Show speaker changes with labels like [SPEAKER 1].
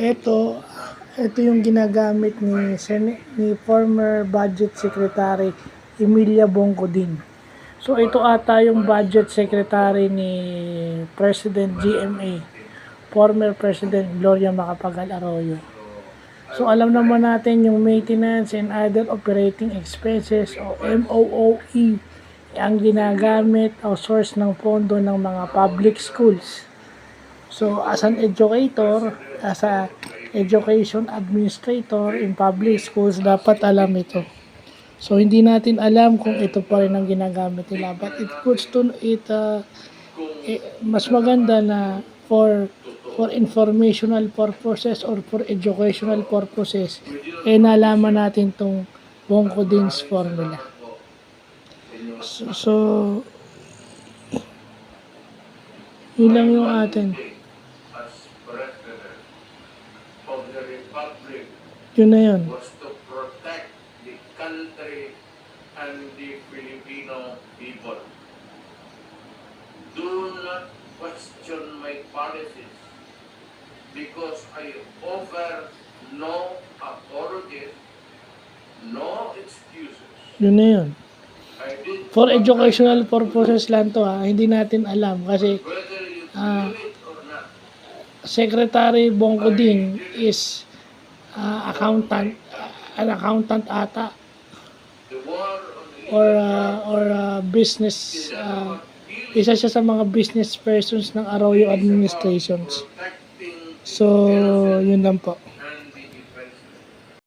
[SPEAKER 1] ito yung ginagamit ni former Budget Secretary Emilia Bongcodin. So ito ata yung Budget Secretary ni President GMA, former President Gloria Macapagal Arroyo. So alam naman natin yung Maintenance and Other Operating Expenses o MOOE ang ginagamit o source ng pondo ng mga public schools. So as an educator, as a education administrator in public schools, dapat alam ito. So hindi natin alam kung ito pa rin ang ginagamit nila, but mas maganda na for informational purposes or for educational purposes, nalaman natin tong Bongcodin's formula. So yun lang yung atin. Yun na yun.
[SPEAKER 2] Was to protect the country and the Filipino people. Do not question my policies because I offer no apologies, no excuses.
[SPEAKER 1] Yun na yun.
[SPEAKER 2] I did
[SPEAKER 1] For educational purposes lang to ha. Hindi natin alam kasi
[SPEAKER 2] whether you do it or not.
[SPEAKER 1] Secretary Bongcodin is an accountant ata,
[SPEAKER 2] The war on
[SPEAKER 1] or business, isa siya sa mga business persons ng Arroyo administrations.
[SPEAKER 2] protecting
[SPEAKER 1] So yun lang po.